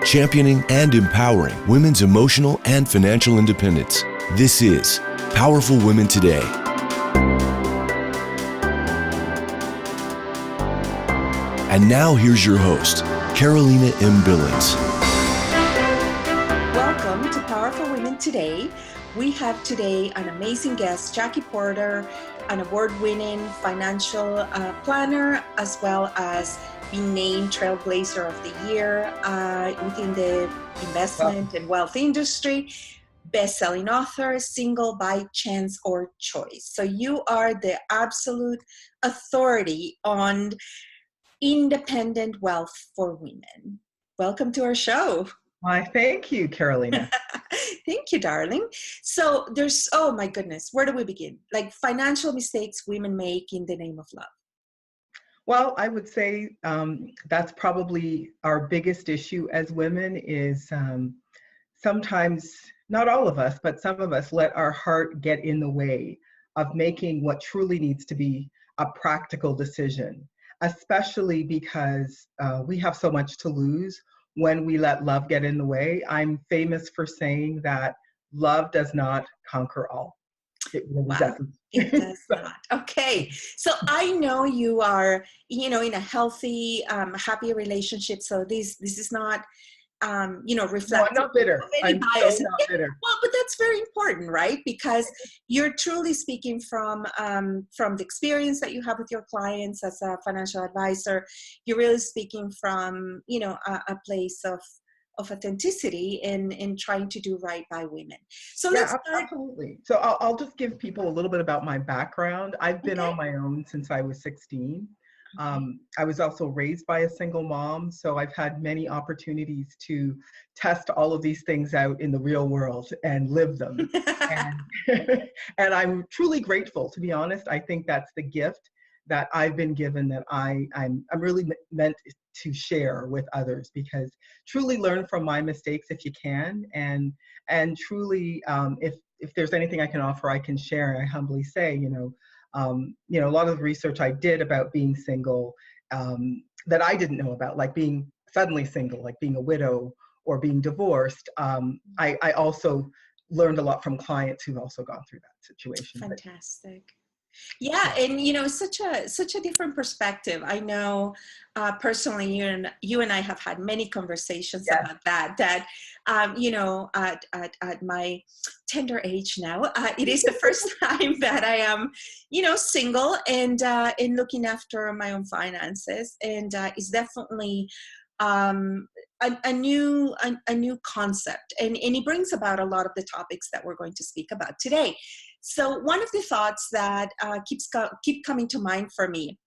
championing and empowering women's emotional and financial independence. This is Powerful Women Today. And now here's your host, Carolina M. Billings. Welcome to Powerful Women Today. We have today an amazing guest, Jackie Porter, an award-winning financial planner, as well as being named Trailblazer of the Year within the investment and wealth industry, best-selling author, single by chance or choice. So you are the absolute authority on independent wealth for women. Welcome to our show. Why, thank you, Carolina. Thank you, darling. So oh my goodness, where do we begin? Like financial mistakes women make in the name of love. Well, I would say that's probably our biggest issue as women is sometimes, not all of us, but some of us let our heart get in the way of making what truly needs to be a practical decision, especially because we have so much to lose when we let love get in the way. I'm famous for saying that love does not conquer all. It really doesn't. It does not. Okay. So I know you are, in a healthy, happy relationship. So this is not, reflective. No, I'm not bitter. I'm so not bitter. Well, but that's very important, right? Because you're truly speaking from the experience that you have with your clients as a financial advisor. You're really speaking from, a place of authenticity in trying to do right by women. So let's start. Absolutely. So I'll just give people a little bit about my background. I've been on my own since I was 16. I was also raised by a single mom, so I've had many opportunities to test all of these things out in the real world and live them. and I'm truly grateful, to be honest. I think that's the gift that I've been given, that I'm really meant to share with others, because truly learn from my mistakes if you can, and truly if there's anything I can offer, I can share. I humbly say, a lot of the research I did about being single that I didn't know about, like being suddenly single, like being a widow or being divorced. I also learned a lot from clients who've also gone through that situation. Fantastic. Yeah, and such a different perspective. I know personally, you and I have had many conversations about that. That at my tender age now, it is the first time that I am, single and looking after my own finances, and it's definitely a new concept, and it brings about a lot of the topics that we're going to speak about today. So one of the thoughts that keep coming to mind for me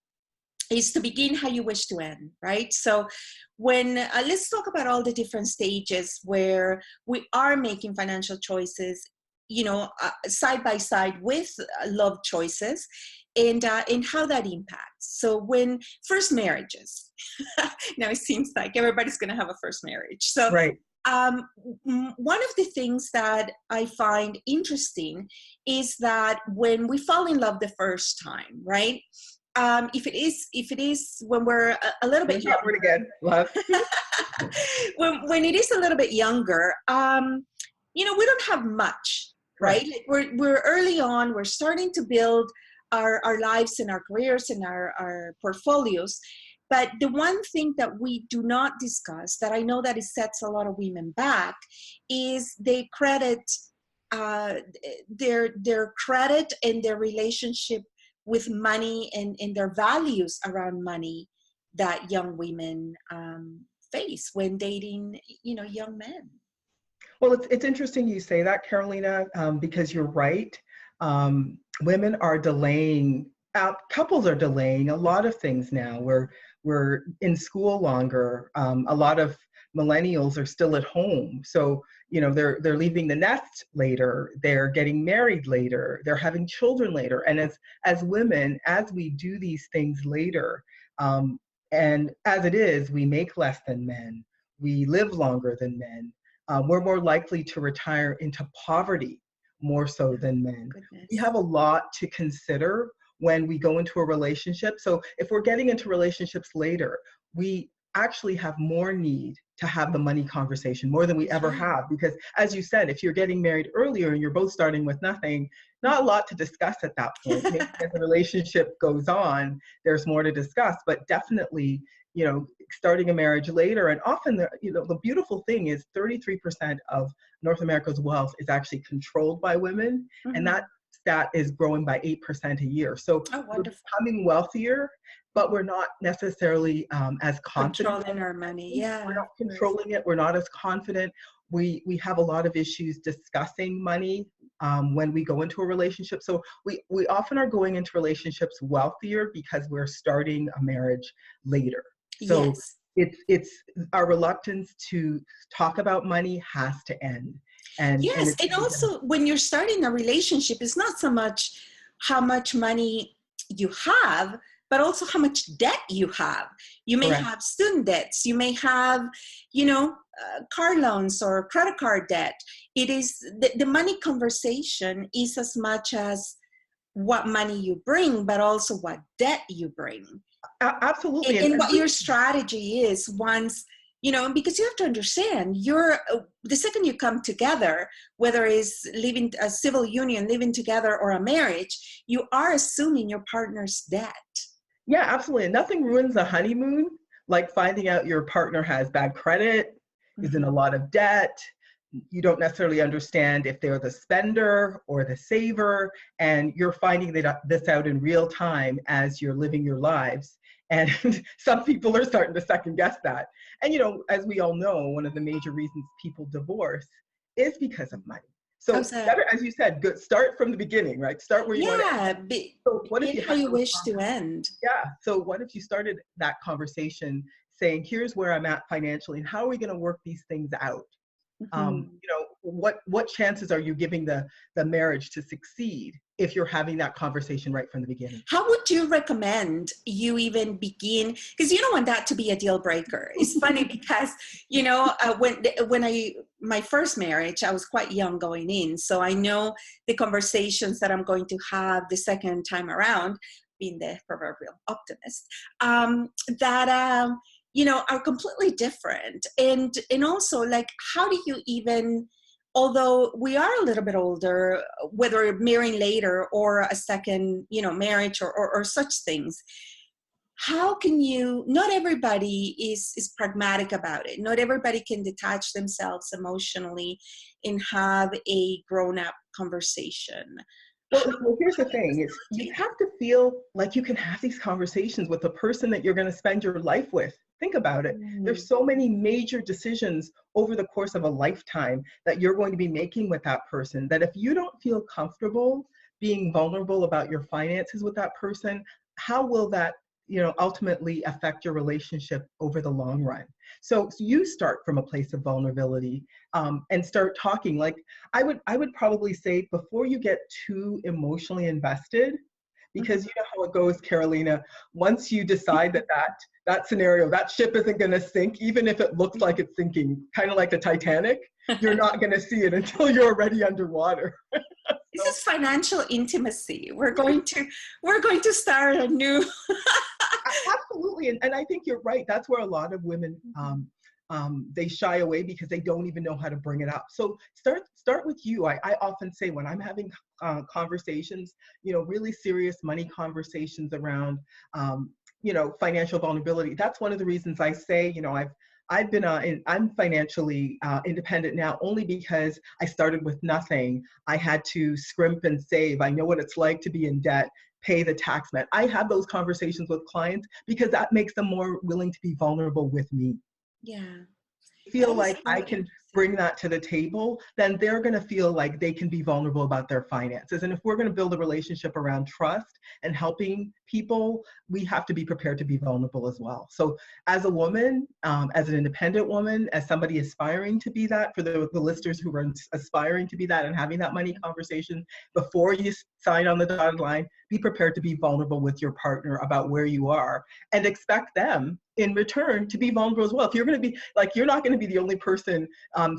is to begin how you wish to end, right? So when let's talk about all the different stages where we are making financial choices, side by side with love choices, and how that impacts. So when first marriages, now it seems like everybody's going to have a first marriage. So right. One of the things that I find interesting is that when we fall in love the first time, right? If it is when we're a little bit younger, again, love. when it is a little bit younger, we don't have much, right? Like we're early on. We're starting to build our lives and our careers and our portfolios. But the one thing that we do not discuss, that I know that it sets a lot of women back, is they credit their credit and their relationship with money and their values around money that young women face when dating, young men. Well, it's interesting you say that, Carolina, because you're right. Women are delaying. Couples are delaying a lot of things now. We're in school longer. A lot of millennials are still at home. So, they're leaving the nest later. They're getting married later. They're having children later. And as women, as we do these things later, and as it is, we make less than men. We live longer than men. We're more likely to retire into poverty more so than men. Goodness. We have a lot to consider when we go into a relationship. So if we're getting into relationships later, we actually have more need to have the money conversation more than we ever have. Because as you said, if you're getting married earlier and you're both starting with nothing, not a lot to discuss at that point. Maybe as the relationship goes on, there's more to discuss, but definitely, starting a marriage later. And often, the beautiful thing is 33% of North America's wealth is actually controlled by women. Mm-hmm. And that stat is growing by 8% a year. So we're becoming wealthier, but we're not necessarily as confident. Controlling our money, yeah. We're not controlling it. We're not as confident. We have a lot of issues discussing money when we go into a relationship. So we often are going into relationships wealthier because we're starting a marriage later. So it's our reluctance to talk about money has to end. And also when you're starting a relationship, it's not so much how much money you have, but also how much debt you have. You may have student debts. You may have, car loans or credit card debt. It is the money conversation is as much as what money you bring, but also what debt you bring. Absolutely. And what your strategy is once, because you have to understand, the second you come together, whether it's living a civil union, living together, or a marriage, you are assuming your partner's debt. Yeah, absolutely. And nothing ruins a honeymoon like finding out your partner has bad credit, is in a lot of debt. You don't necessarily understand if they're the spender or the saver, and you're finding this out in real time as you're living your lives. And some people are starting to second guess that. And, as we all know, one of the major reasons people divorce is because of money. So better, as you said, good. Start from the beginning, right? Start where you want to end. So what if how you wish to end? Yeah. So what if you started that conversation saying, here's where I'm at financially and how are we going to work these things out? What chances are you giving the marriage to succeed if you're having that conversation right from the beginning? How would you recommend you even begin? Because you don't want that to be a deal breaker. It's funny because, my first marriage, I was quite young going in. So I know the conversations that I'm going to have the second time around, being the proverbial optimist, are completely different. And also, like, how do you even, although we are a little bit older, whether marrying later or a second, marriage or such things, how can not everybody is pragmatic about it. Not everybody can detach themselves emotionally and have a grown-up conversation. Well, here's the thing, is you have to feel like you can have these conversations with the person that you're going to spend your life with. Think about it. There's so many major decisions over the course of a lifetime that you're going to be making with that person, that if you don't feel comfortable being vulnerable about your finances with that person, how will that ultimately affect your relationship over the long run? So you start from a place of vulnerability and start talking. Like I would probably say, before you get too emotionally invested, because you know how it goes, Carolina, once you decide that scenario, that ship isn't going to sink, even if it looks like it's sinking, kind of like the Titanic, you're not going to see it until you're already underwater. This is financial intimacy. We're going to start a new. Absolutely, and I think you're right. That's where a lot of women they shy away because they don't even know how to bring it up. So start with you. I often say, when I'm having conversations, really serious money conversations around financial vulnerability. That's one of the reasons I say, I've been I'm financially independent now only because I started with nothing. I had to scrimp and save. I know what it's like to be in debt, pay the tax man. I have those conversations with clients because that makes them more willing to be vulnerable with me. Yeah. Feel like I can bring that to the table, then they're going to feel like they can be vulnerable about their finances. And if we're going to build a relationship around trust and helping people, we have to be prepared to be vulnerable as well. So as a woman, as an independent woman, as somebody aspiring to be that, for the listeners who are aspiring to be that and having that money conversation, before you sign on the dotted line, be prepared to be vulnerable with your partner about where you are, and expect them in return to be vulnerable as well. If you're going to be like, you're not going to be the only person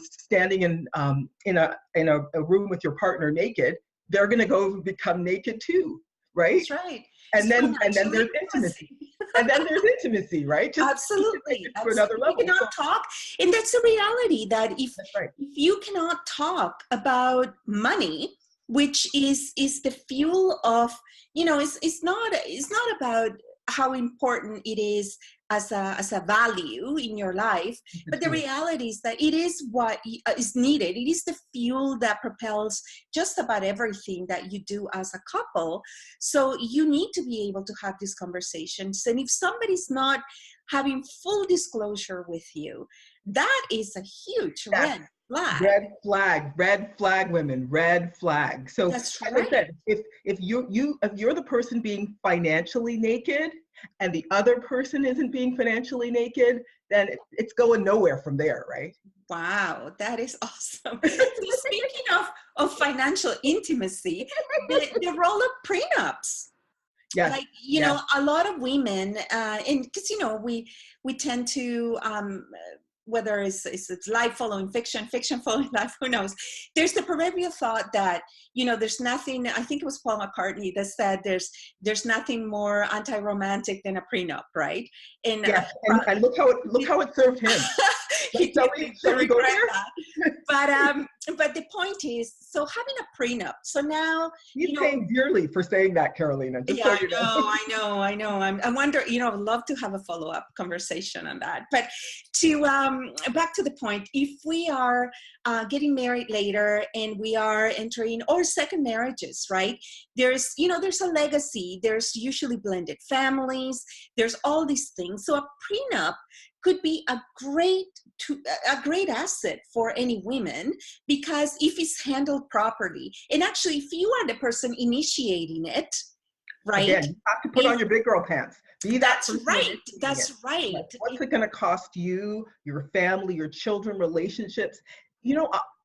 standing in a room with your partner naked. They're going to go become naked too. right? That's right. And It's then financial there's intimacy. And then there's intimacy, right? Just take Absolutely. it to another Absolutely. You level. So cannot talk. And that's the reality, that that's right. if you cannot talk about money, which is the fuel of, it's not about how important it is as a value in your life, but the reality is that it is what is needed. It is the fuel that propels just about everything that you do as a couple. So you need to be able to have these conversations. And if somebody's not having full disclosure with you, that is a huge red flag. Red flag, women, red flag. So That's as right. I said, if you're the person being financially naked and the other person isn't being financially naked, then it's going nowhere from there, right? Wow, that is awesome. So speaking of financial intimacy, the role of prenups. Yes. Like, a lot of women, and because, we tend to, whether it's life following fiction, fiction following life, who knows? There's the proverbial thought that, there's nothing, I think it was Paul McCartney that said there's nothing more anti-romantic than a prenup, right? And yes, and look how it served him. Shall we go there? But the point is, so having a prenup. So now he's paying dearly for saying that, Carolina. Just yeah, so you know. I know. I wonder. I'd love to have a follow-up conversation on that. But to back to the point, if we are getting married later and we are entering or second marriages, right? There's a legacy. There's usually blended families. There's all these things. So a prenup could be a great asset for any women, because if it's handled properly, and actually if you are the person initiating it, right? Again, you have to put on your big girl pants. That's right. That's right. Like, what's it going to cost you, your family, your children, relationships?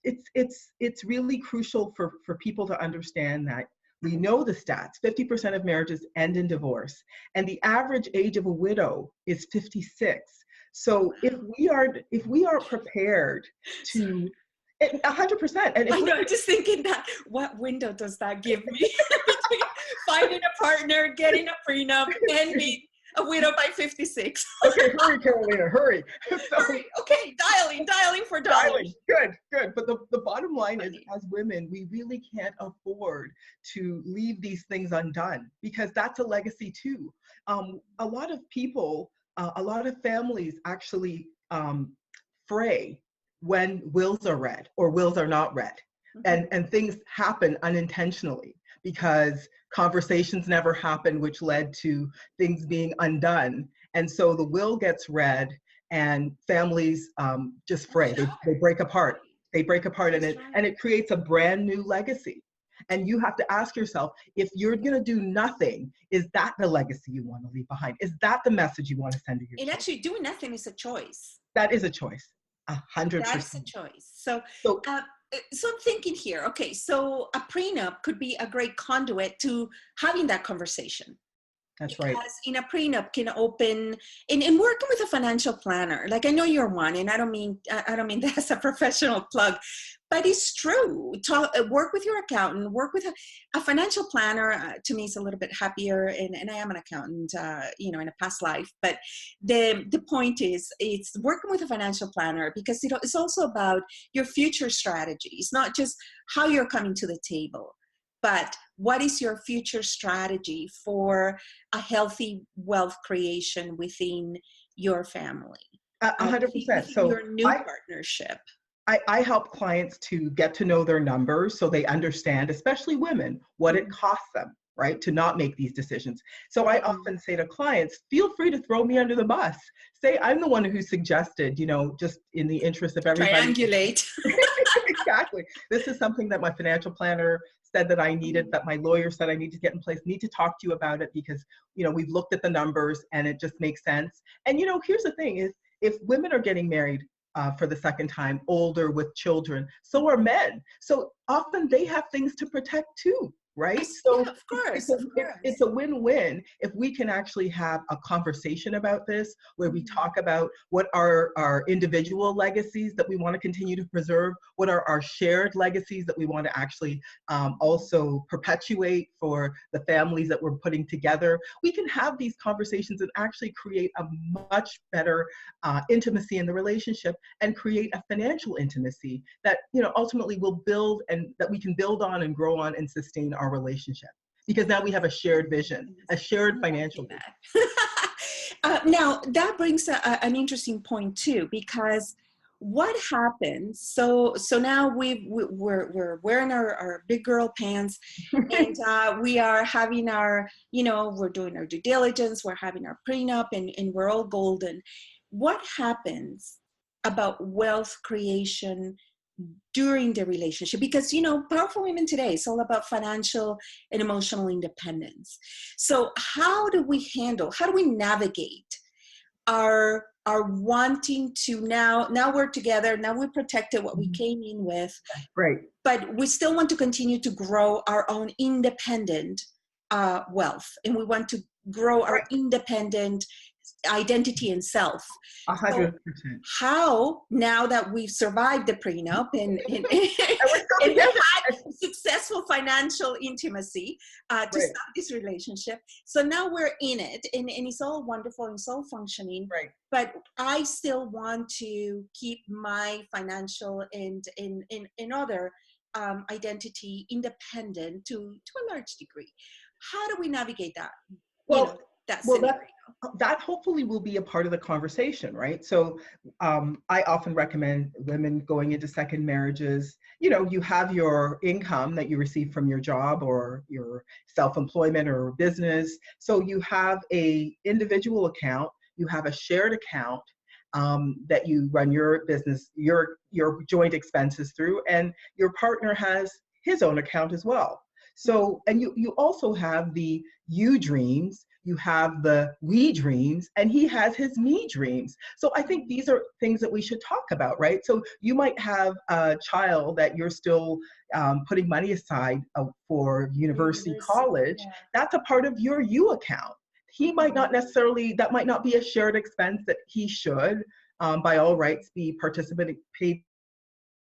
It's really crucial for people to understand that. We know the stats, 50% of marriages end in divorce, and the average age of a widow is 56. So if we are prepared to 100%. And I know, I'm just thinking that, what window does that give me between finding a partner, getting a prenup, and being a widow by 56? Okay, hurry, Carolina, hurry. Hurry. Okay, dialing for dollars. Good. But the bottom line is, as women, we really can't afford to leave these things undone, because that's a legacy too. A lot of people, a lot of families actually fray when wills are read or wills are not read. And things happen unintentionally because conversations never happened, which led to things being undone. And so the will gets read and families just fray. They break apart. They break apart, and it creates a brand new legacy. And you have to ask yourself, if you're going to do nothing, is that the legacy you want to leave behind? Is that the message you want to send to your children? Actually, doing nothing is a choice. That is a choice. 100%. That's a choice. So I'm thinking here, okay, so a prenup could be a great conduit to having that conversation. That's because right. In a prenup can open, and working with a financial planner, like I know you're one, and I don't mean that as a professional plug, but it's true. Work with your accountant, work with a financial planner. To me, is a little bit happier, and I am an accountant, in a past life. But the point is, it's working with a financial planner, because it's also about your future strategy. It's not just how you're coming to the table, but what is your future strategy for a healthy wealth creation within your family? 100%. So your new partnership. I help clients to get to know their numbers so they understand, especially women, what it costs them, right, to not make these decisions. So I often say to clients, feel free to throw me under the bus. Say I'm the one who suggested, just in the interest of everybody. Triangulate. Exactly. This is something that my financial planner said that I needed, that my lawyer said I need to get in place, need to talk to you about it, because, we've looked at the numbers and it just makes sense. And, here's the thing is, if women are getting married for the second time, older with children, so are men. So often they have things to protect too. right? Yeah, So of course, of it's course. a win-win if we can actually have a conversation about this, where we Mhm. talk about what are our individual legacies that we want to continue to preserve, what are our shared legacies that we want to actually also perpetuate for the families that we're putting together. We can have these conversations and actually create a much better intimacy in the relationship, and create a financial intimacy that, you know, ultimately will build, and that we can build on and grow on and sustain our relationship, because now we have a shared vision, a shared I'm financial liking vision. that. Now that brings an interesting point too, because what happens? So now we're wearing our big girl pants, and we are having our, you know, we're doing our due diligence, we're having our prenup, and we're all golden. What happens about wealth creation during the relationship? Because, you know, powerful women today is all about financial and emotional independence. So how do we navigate our wanting to, now we're together, now we protected what we came in with, Right. but we still want to continue to grow our own independent wealth, and we want to grow our Right. independent identity and self. So 100%. how, now that we've survived the prenup and And we're still and we together. had successful financial intimacy to Right. start this relationship, so now we're in it, and it's all wonderful and so functioning, Right. but I still want to keep my financial and other identity independent to a large degree. How do we navigate that, you know, Well, that well, scenario? that hopefully will be a part of the conversation, right? So I often recommend women going into second marriages, you know, you have your income that you receive from your job or your self-employment or business. So you have a individual account, you have a shared account that you run your business, your joint expenses through, and your partner has his own account as well. So, and you also have the you dreams, you have the we dreams, and he has his me dreams. So I think these are things that we should talk about, right? So you might have a child that you're still putting money aside for university, college. Yeah. That's a part of your you account. He might not necessarily, that might not be a shared expense that he should, by all rights, be participating, paid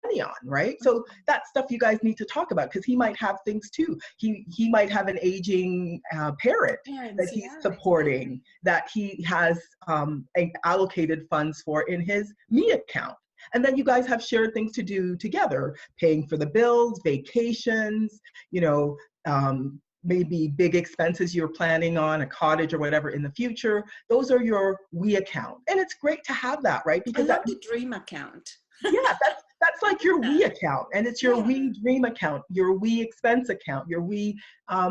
money on, right? So that's stuff you guys need to talk about, because he might have things too. He might have an aging parent that Parents, he's yeah, supporting, that he has allocated funds for in his me account. And then you guys have shared things to do together, paying for the bills, vacations, you know, maybe big expenses you're planning on, a cottage or whatever in the future. Those are your we account. And it's great to have that, right? I Because that, love the dream account. yeah, that's like your we account, and it's your Yeah. we dream account, your we expense account, your we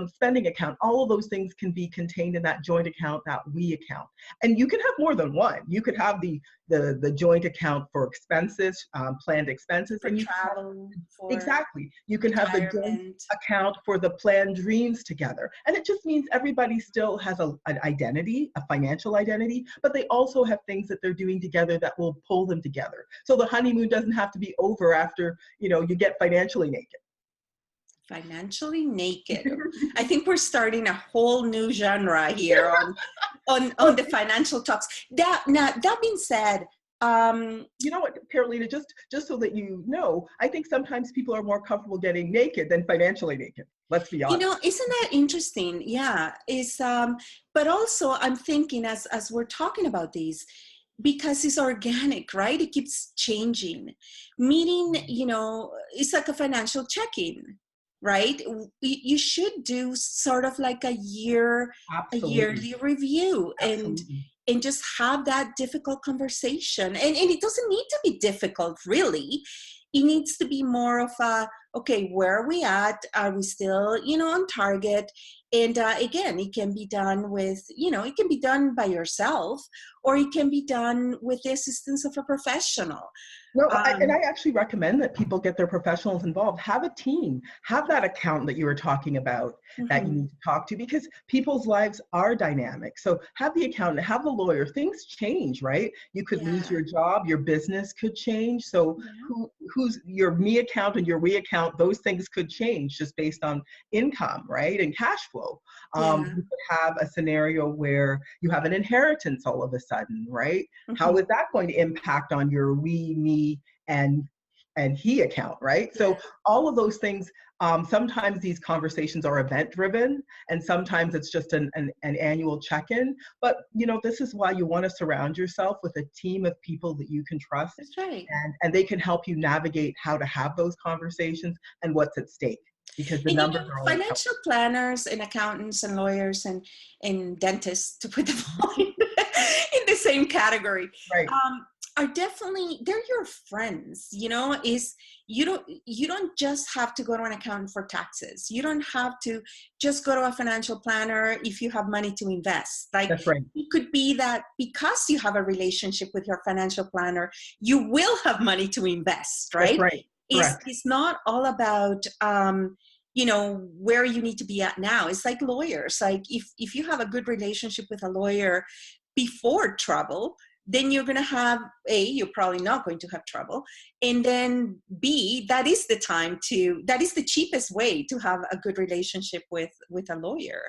spending account. All of those things can be contained in that joint account, that we account. And you can have more than one. You could have the joint account for expenses, planned expenses, For and you can have, travel, for exactly, you can have the joint retirement. account for the planned dreams together. And it just means everybody still has an identity, a financial identity, but they also have things that they're doing together that will pull them together. So the honeymoon doesn't have to be over after, you know, you get financially naked. Financially naked. I think we're starting a whole new genre here on the financial talks. That being said, You know what, Carolina, just so that you know, I think sometimes people are more comfortable getting naked than financially naked. Let's be you honest. know, isn't that interesting? Yeah, is but also I'm thinking as we're talking about these, because it's organic, right? It keeps changing. Meaning, you know, it's like a financial check-in, right? You should do sort of like a Absolutely. yearly review, Absolutely. and just have that difficult conversation. And it doesn't need to be difficult, really. It needs to be more of a, okay, where are we at? Are we still, you know, on target? And again, it can be done with, you know, it can be done by yourself, or it can be done with the assistance of a professional. No, and Um, I actually recommend that people get their professionals involved. Have a team. Have that accountant that you were talking about that you mhm. need to talk to, because people's lives are dynamic. So have the accountant, have the lawyer. Things change, right? You could lose Yeah. your job, your business could change. So Yeah. who's your me account and your we account account, those things could change just based on income, right? And cash flow. Yeah. You could have a scenario where you have an inheritance all of a sudden, right? How Mhm. is that going to impact on your we, me, and he account, right? Yeah. So all of those things, sometimes these conversations are event driven, and sometimes it's just an annual check-in. But this is why you want to surround yourself with a team of people that you can trust, That's right. and they can help you navigate how to have those conversations and what's at stake, because the And numbers are always financial planners and accountants and lawyers and dentists, to put them all in the same category, right. are definitely, they're your friends. Is you don't just have to go to an accountant for taxes. You don't have to just go to a financial planner if you have money to invest. Like, That's right. it could be that because you have a relationship with your financial planner, you will have money to invest, That's right? right. Correct. It's not all about where you need to be at now. It's like lawyers. Like, if you have a good relationship with a lawyer before trouble, then you're going to have you're probably not going to have trouble, and then B, that is the cheapest way to have a good relationship with a lawyer.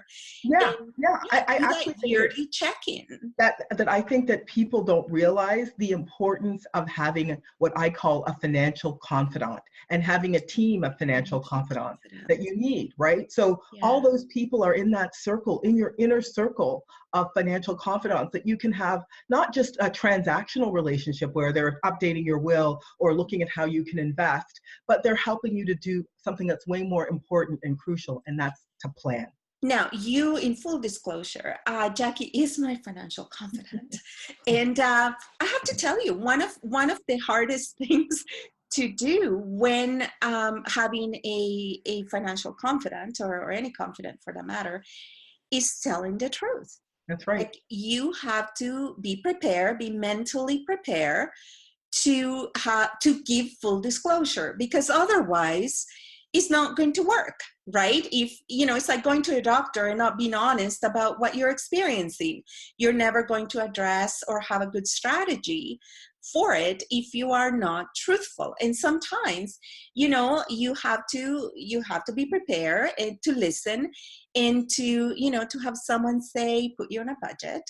Yeah, And yeah. I do actually that think that yearly check-in. that I think that people don't realize the importance of having what I call a financial confidant, and having a team of financial confidants that you need, right? So all Yeah. those people are in that circle, in your inner circle of financial confidants, that you can have not just a transactional relationship where they're updating your will or looking at how you can invest, but they're helping you to do something that's way more important and crucial, and that's to plan. Now, in full disclosure, Jackie is my financial confidant, and I have to tell you, one of the hardest things to do when having a financial confidant, or any confidant for that matter, is telling the truth. That's right. Like, you have to be prepared, be mentally prepared to give full disclosure, because otherwise it's not going to work, right? If it's like going to a doctor and not being honest about what you're experiencing. You're never going to address or have a good strategy for it if you are not truthful. And sometimes you have to be prepared and to listen, and to have someone say, put you on a budget,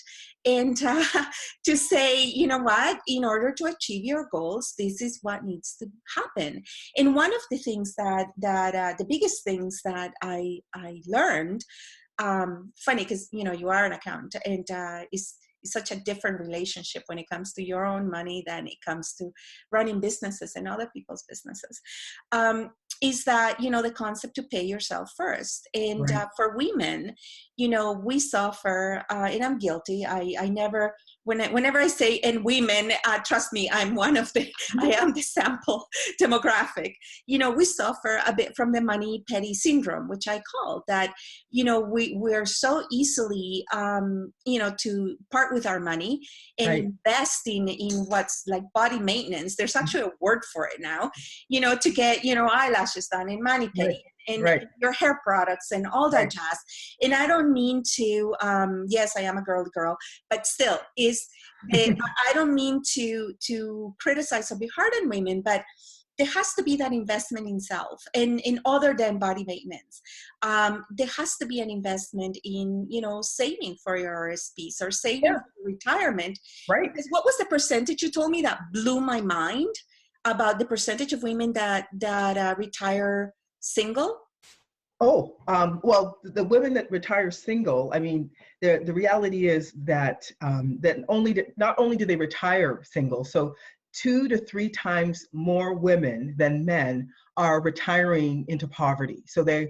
and to say, what, in order to achieve your goals, this is what needs to happen. And one of the things that the biggest things that I learned, funny, because you are an accountant, and is such a different relationship when it comes to your own money than it comes to running businesses and other people's businesses, is that the concept to pay yourself first. And Right. for women, we suffer, and I'm guilty. I never, whenever I say "and women," trust me, I am the sample demographic. We suffer a bit from the money petty syndrome, which I call that. We're so easily to part with our money and Right. investing in what's like body maintenance. There's actually a word for it now, to get eyelashes done, and mani pedi, Right. and Right. your hair products and all that Right. jazz. And I don't mean to yes, I am a girl, but still I don't mean to criticize or be hard on women, but there has to be that investment in self, and in other than body maintenance. There has to be an investment in, saving for your RSPs, or saving Yeah. for retirement. Right. Because what was the percentage you told me that blew my mind about the percentage of women that retire single? Oh, well, the women that retire single, I mean, the reality is that not only do they retire single, so 2 to 3 times more women than men are retiring into poverty. So Okay.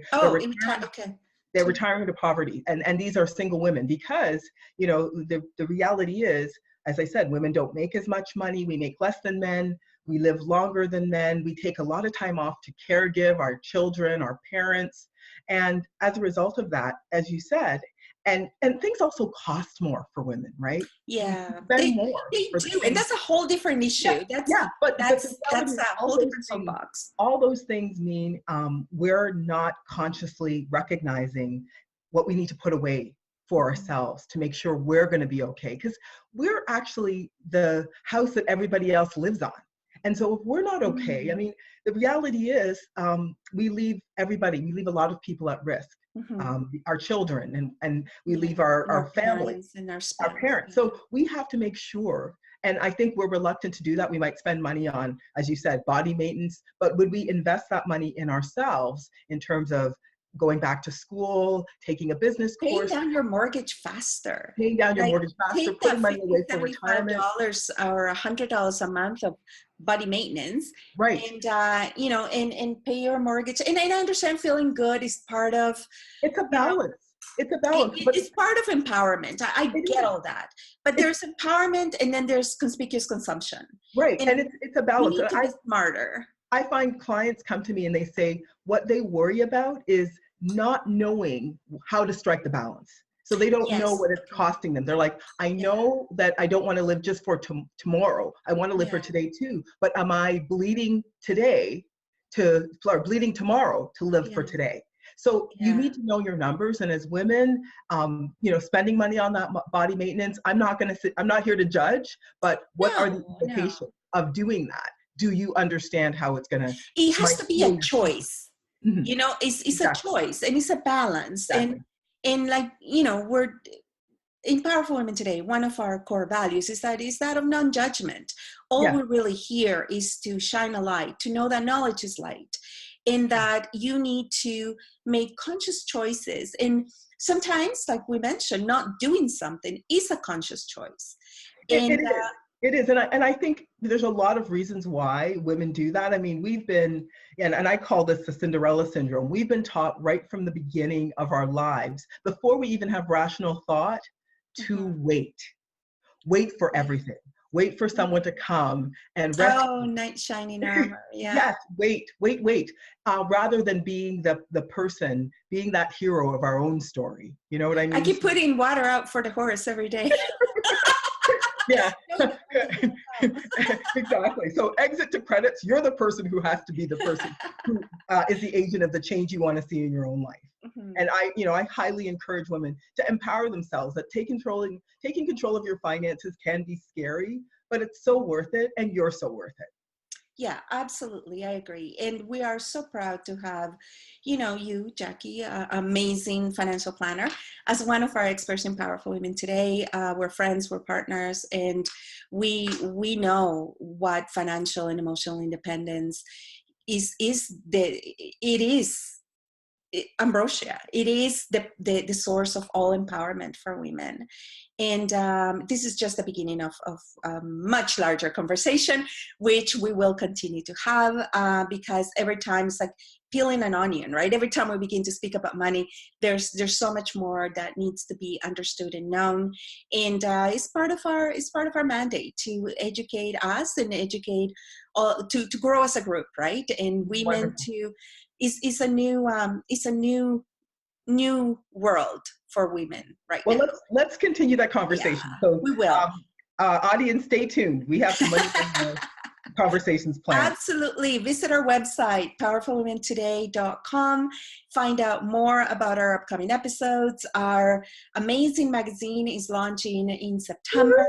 they're retiring into poverty, and these are single women, because the reality is, as I said, women don't make as much money. We make less than men. We live longer than men. We take a lot of time off to caregive our children, our parents. And as a result of that, as you said, and things also cost more for women, right? Yeah, Spend more they for the do, and same. that's a whole different issue. Yeah, yeah. But the reality That's is, a whole different soapbox. all those things mean we're not consciously recognizing what we need to put away for ourselves to make sure we're going to be okay, because we're actually the house that everybody else lives on. And so if we're not okay, I mean, the reality is we leave a lot of people at risk, our children, and we leave our family, parents and our parents. So we have to make sure, and I think we're reluctant to do that. We might spend money on, as you said, body maintenance, but would we invest that money in ourselves in terms of going back to school, taking a business course, paying down your mortgage faster, putting money away for retirement, $75 or $100 a month of body maintenance, right? And you know, and pay your mortgage. And I understand feeling good is part of. It's a balance. It's a balance. But it's part of empowerment. I get all that, but there's empowerment, and then there's conspicuous consumption. Right, and it's a balance. We need to be smarter. I find clients come to me and they say what they worry about is not knowing how to strike the balance. So they don't know what it's costing them. They're like, I know that I don't want to live just for tomorrow. I want to live for today too. But am I bleeding today or bleeding tomorrow to live for today? So you need to know your numbers. And as women, you know, spending money on that body maintenance, I'm not here to judge, but what are the implications of doing that? Do you understand how it's going to? It has to be a choice. You know, it's a choice, and it's a balance. And like, you know, we're in Powerful Women Today, one of our core values is that of non-judgment. All we really hear is to shine a light, to know that knowledge is light, and that you need to make conscious choices. And sometimes, like we mentioned, not doing something is a conscious choice. It is. And I think there's a lot of reasons why women do that. I mean, we've been, and I call this the Cinderella syndrome. We've been taught right from the beginning of our lives, before we even have rational thought, to wait for everything. Wait for someone to come and rescue. Oh, knight shining armor. Yes, wait. Rather than being the person, being that hero of our own story. You know what I mean? I keep putting water out for the horse every day. Yeah, exactly. So exit to credits. You're the person who has to be the person who is the agent of the change you want to see in your own life. And I highly encourage women to empower themselves. That taking control of your finances can be scary, but it's so worth it, and you're so worth it. Yeah, absolutely. I agree. And we are so proud to have, you know, you, Jackie, amazing financial planner, as one of our experts in Powerful Women Today. We're friends, we're partners, and we know what financial and emotional independence is ambrosia. It is the source of all empowerment for women. And this is just the beginning of a much larger conversation, which we will continue to have because every time it's like peeling an onion, right? Every time we begin to speak about money, there's so much more that needs to be understood and known. And it's part of our mandate to educate us and educate to grow as a group, right? And women Wonderful. It's a new world for women right now. Well, let's continue that conversation. Yeah, so we will. Audience, stay tuned. We have some conversations planned. Absolutely. Visit our website, powerfulwomentoday.com. Find out more about our upcoming episodes. Our amazing magazine is launching in September.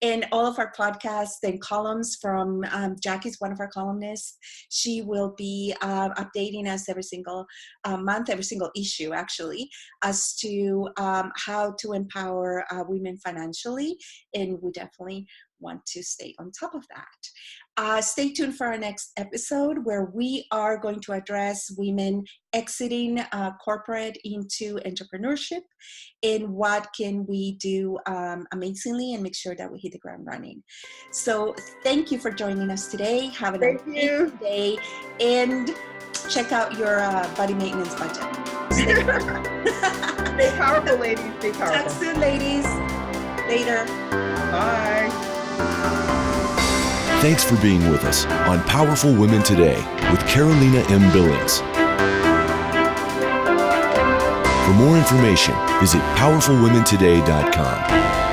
And all of our podcasts and columns from Jackie's one of our columnists. She will be updating us every single month, every single issue actually, as to how to empower women financially. And we definitely want to stay on top of that. Stay tuned for our next episode, where we are going to address women exiting corporate into entrepreneurship, and what can we do amazingly and make sure that we hit the ground running. So thank you for joining us today. Have an amazing day, and check out your body maintenance budget. Stay powerful, ladies. Stay powerful. Talk soon, ladies. Later. Bye. Thanks for being with us on Powerful Women Today with Carolina M. Billings. For more information, visit powerfulwomentoday.com.